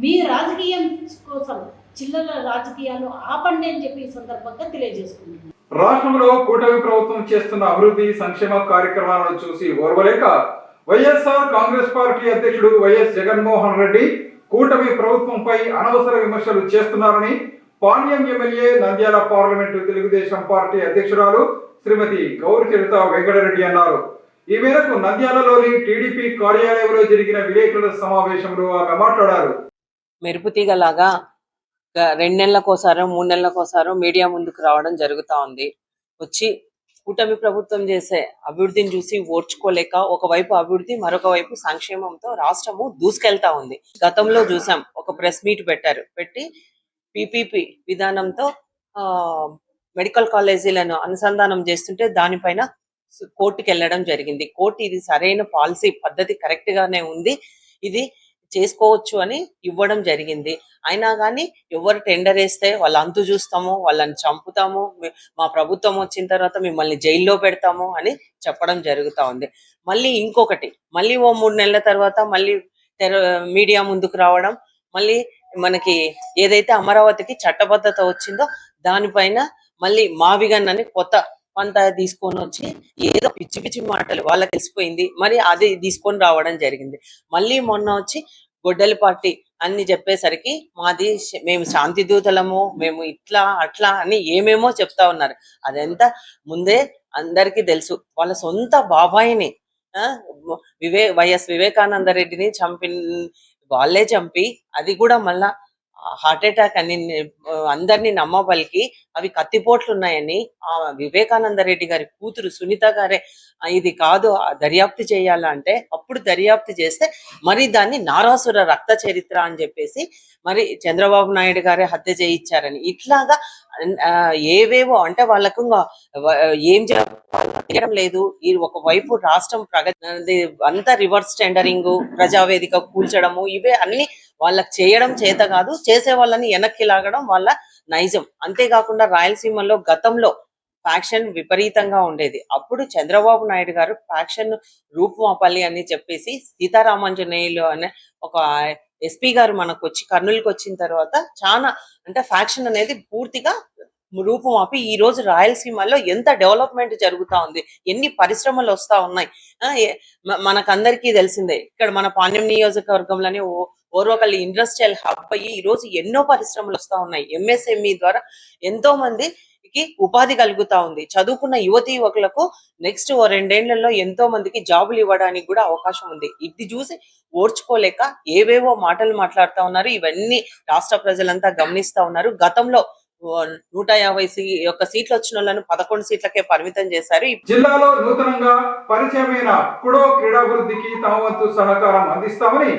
S5: మీ రాజకీయం కోసం చిల్లర రాజకీయాలు ఆపండి అని చెప్పి ఈ సందర్భంగా తెలియజేసుకుంటున్నాను.
S1: రాష్ట్రంలో కూటమి ప్రభుత్వం చేస్తున్న అభివృద్ధి సంక్షేమ కార్యక్రమాలను చూసి ఓర్వలేక వైఎస్ఆర్ కాంగ్రెస్ పార్టీ అధ్యక్షుడు వైఎస్ జగన్మోహన్ రెడ్డి కూటమి ప్రభుత్వంపై అనవసర విమర్శలు చేస్తున్నారని Panyam MLA Nandyal parliament Telugu Desam party అధ్యక్షురాలు శ్రీమతి గౌరి చరిత వెంకటరెడ్డి అన్నారు. ఈ మేరకు నంద్యాలలోని టీడీపీ కార్యాలయంలో జరిగిన విలేకరుల సమావేశంలో ఆమె మాట్లాడారు.
S6: మెరుపుతీగలాగా 2 నెలలకోసారో 3 నెలలకోసారో మీడియా ముందుకు రావడం జరుగుతూ ఉంది. వచ్చి కూటమి ప్రభుత్వం చేసే అభివృద్ధిని చూసి ఓర్చుకోలేక ఒకవైపు అభివృద్ధి మరొక వైపు సంక్షేమంతో రాష్ట్రము దూసుకెళ్తా ఉంది. గతంలో చూసాం, ఒక ప్రెస్ మీట్ పెట్టి పీపీపీ విధానంతో మెడికల్ కాలేజీలను అనుసంధానం చేస్తుంటే దానిపైన కోర్టుకు వెళ్ళడం జరిగింది. కోర్టు ఇది సరైన పాలసీ పద్ధతి కరెక్ట్ గానే ఉంది, ఇది చేసుకోవచ్చు అని ఇవ్వడం జరిగింది. అయినా కానీ ఎవరు టెండర్ వేస్తే వాళ్ళ అంతు చూస్తాము, వాళ్ళని చంపుతాము, మా ప్రభుత్వం వచ్చిన తర్వాత మిమ్మల్ని జైల్లో పెడతాము అని చెప్పడం జరుగుతూ ఉంది. మళ్ళీ ఇంకొకటి, మళ్ళీ ఓ 3 నెలల తర్వాత మళ్ళీ మీడియా ముందుకు రావడం, మళ్ళీ మనకి ఏదైతే అమరావతికి చట్టబద్ధత వచ్చిందో దానిపైన మళ్ళీ మావిగన్ అని కొత్త పంత తీసుకొని వచ్చి ఏదో పిచ్చి పిచ్చి మాటలు వాళ్ళకి తెలిసిపోయింది, మరి అది తీసుకొని రావడం జరిగింది. మళ్ళీ మొన్న వచ్చి గొడ్డలి పార్టీ అని చెప్పేసరికి మేము శాంతి దూతలము, మేము ఇట్లా అట్లా అని ఏమేమో చెప్తా ఉన్నారు. అదంతా ముందే అందరికీ తెలుసు. వాళ్ళ సొంత బాబాయిని వైఎస్ వివేకానంద రెడ్డిని వాళ్ళే చంపి, అది కూడా మళ్ళా హార్ట్ అటాక్ అని అందరినీ నమ్మబలికి అవి కత్తిపోట్లు ఉన్నాయని ఆ వివేకానంద రెడ్డి గారి కూతురు సునీత గారే ఇది కాదు దర్యాప్తు చేయాలంటే అప్పుడు దర్యాప్తు చేస్తే మరి దాన్ని నారాసుర రక్త చరిత్ర అని చెప్పేసి మరి చంద్రబాబు నాయుడు గారే హత్య చేయించారని ఇట్లాగా ఏవేవో అంటే వాళ్ళకు ఏం చేయడం లేదు. ఈ ఒకవైపు రాష్ట్రం ప్రగతి అంతా రివర్స్ టెండరింగ్, ప్రజావేదిక కూల్చడము, ఇవే అన్ని వాళ్ళకి చేయడం చేత కాదు, చేసే వాళ్ళని వెనక్కి లాగడం వాళ్ళ నైజం. అంతేకాకుండా రాయలసీమలో గతంలో ఫ్యాక్షన్ విపరీతంగా ఉండేది. అప్పుడు చంద్రబాబు నాయుడు గారు ఫ్యాక్షన్ రూపుమాపాలి అని చెప్పేసి సీతారామాంజనేయులు అనే ఒక ఎస్పీ గారు మనకు వచ్చి కర్నూలుకి వచ్చిన తర్వాత చాలా అంటే ఫ్యాక్షన్ అనేది పూర్తిగా రూపుమాపి ఈ రోజు రాయలసీమలో ఎంత డెవలప్మెంట్ జరుగుతా ఉంది, ఎన్ని పరిశ్రమలు వస్తా ఉన్నాయి. మనకందరికీ తెలిసిందే, ఇక్కడ మన పాణ్యం నియోజకవర్గంలోనే ఓర్వకల్లి ఇండస్ట్రియల్ హబ్ అయ్యి ఈ రోజు ఎన్నో పరిశ్రమలు వస్తా ఉన్నాయి. ఎంఎస్ఎంఈ ద్వారా ఎంతో మందికి ఉపాధి కలుగుతా ఉంది. చదువుకున్న యువతి యువకులకు నెక్స్ట్ 2 ఏళ్లలో ఎంతో మందికి జాబులు ఇవ్వడానికి కూడా అవకాశం ఉంది. ఇది చూసి ఓర్చుకోలేక ఏవేవో మాటలు మాట్లాడుతూ ఉన్నారు. ఇవన్నీ రాష్ట్ర ప్రజలంతా గమనిస్తా ఉన్నారు. గతంలో 150 సీట్లు వచ్చిన వాళ్ళను 11 సీట్లకే పరిమితం చేశారు.
S1: జిల్లాలో నూతనంగా పరిచయమైన కుడో క్రీడాభివృద్ధికి తమ వంతు సహకారం అందిస్తామని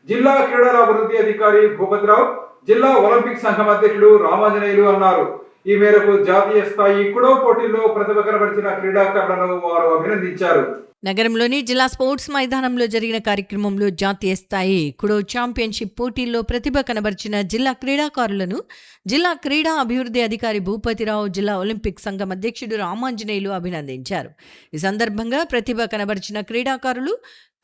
S1: జిల్లా క్రీడల అభివృద్ధి అధికారి భూపతిరావు, జిల్లా ఒలింపిక్ సంఘం అధ్యక్షుడు రామాంజనేయులు అన్నారు. ఈ మేరకు జాతీయ స్థాయి కుడో పోటీల్లో ప్రతిభ కనబరిచిన క్రీడాకారులను వారు అభినందించారు.
S7: నగరంలోని జిల్లా స్పోర్ట్స్ మైదానంలో జరిగిన కార్యక్రమంలో జాతీయ స్థాయి కుడో ఛాంపియన్షిప్ పోటీల్లో ప్రతిభ కనబర్చిన జిల్లా క్రీడాకారులను జిల్లా క్రీడా అభివృద్ధి అధికారి భూపతిరావు, జిల్లా ఒలింపిక్ సంఘం అధ్యక్షుడు రామాంజనేయులు అభినందించారు. ఈ సందర్భంగా ప్రతిభ కనబర్చిన క్రీడాకారులు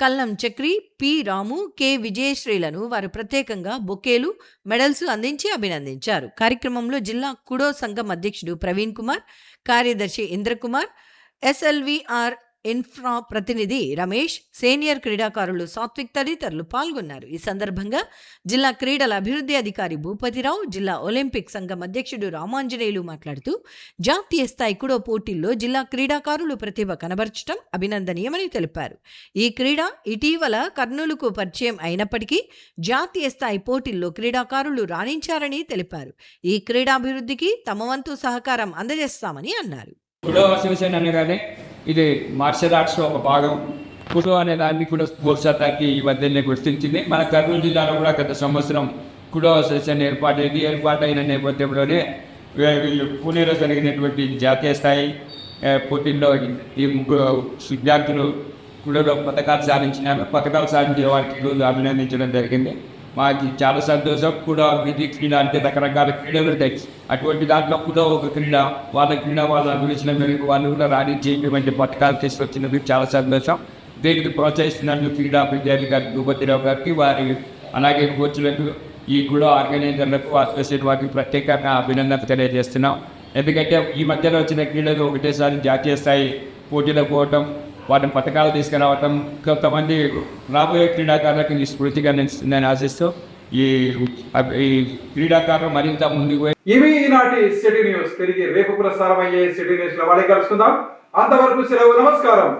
S7: కల్లం చక్రి, పి రాము, కె విజయశ్రీలను వారు ప్రత్యేకంగా బొకేలు, మెడల్స్ అందించి అభినందించారు. కార్యక్రమంలో జిల్లా కుడో సంఘం అధ్యక్షుడు ప్రవీణ్ కుమార్, కార్యదర్శి ఇంద్రకుమార్, ఎస్ఎల్విఆర్ ఇన్ఫ్రా ప్రతినిధి రమేష్, సీనియర్ క్రీడాకారులు సాత్విక్ తదితరులు పాల్గొన్నారు. ఈ సందర్భంగా జిల్లా క్రీడల అభివృద్ధి అధికారి భూపతిరావు, జిల్లా ఒలింపిక్ సంఘం అధ్యక్షుడు రామాంజనేయులు మాట్లాడుతూ జాతీయ స్థాయి కుడో పోటీల్లో జిల్లా క్రీడాకారులు ప్రతిభ కనబర్చడం అభినందనీయమని తెలిపారు. ఈ క్రీడ ఇటీవల కర్నూలుకు పరిచయం అయినప్పటికీ జాతీయ స్థాయి పోటీల్లో క్రీడాకారులు రాణించారని తెలిపారు. ఈ క్రీడాభివృద్ధికి తమ వంతు సహకారం అందజేస్తామని అన్నారు.
S8: ఇది మార్షల్ ఆర్ట్స్లో ఒక భాగం. కుడో అనే దాన్ని కూడా స్పోర్ట్స్ అథారిటీ ఈ మధ్యనే గుర్తించింది. మన కర్నూలు జిల్లాలో కూడా గత సంవత్సరం కుడో అసోసియేషన్ ఏర్పాటైన నేపథ్యంలోనే వీళ్ళు పూణేలో జరిగినటువంటి జాతీయ స్థాయి పోటీల్లో ఈ 3 విద్యార్థులు కుడోలో పథకాలు సాధించిన వారికి అభినందించడం జరిగింది. మాకు చాలా సంతోషం. కూడా విధి క్రీడ అంటే రకరకాల క్రీడలు ఉంటాయి. అటువంటి దాంట్లో కూడా ఒక క్రీడ వాళ్ళ అభిరుచిన మేరకు వాళ్ళు కూడా రాణించి ఇటువంటి పథకాలు తీసుకొచ్చినందుకు చాలా సంతోషం. దీనికి ప్రోత్సహిస్తున్నందుకు క్రీడా విద్యాధికారి భూపతిరావు గారికి, వారి అలాగే కోచ్లకు, ఈ కూడా ఆర్గనైజర్లకు, అసోసియేట్ వారికి ప్రత్యేకంగా అభినందన తెలియజేస్తున్నాం. ఎందుకంటే ఈ మధ్యలో వచ్చిన క్రీడలు ఒకటేసారి జాతీయ స్థాయి పోటీలకు పోవటం, వాటిని పథకాలు తీసుకురావటం కొంతమంది రాబోయే క్రీడాకారులకు స్ఫూర్తిగా నేను ఆశిస్తూ ఈ క్రీడాకారులు మరింత ముందుకు పోయి
S1: ఇవి ఈనాటి సిటీ న్యూస్. తిరిగి రేపు ప్రసారం అయ్యే సిటీ న్యూస్ లో మళ్ళీ కలుసుకుందాం. అంతవరకు సెలవు. నమస్కారం.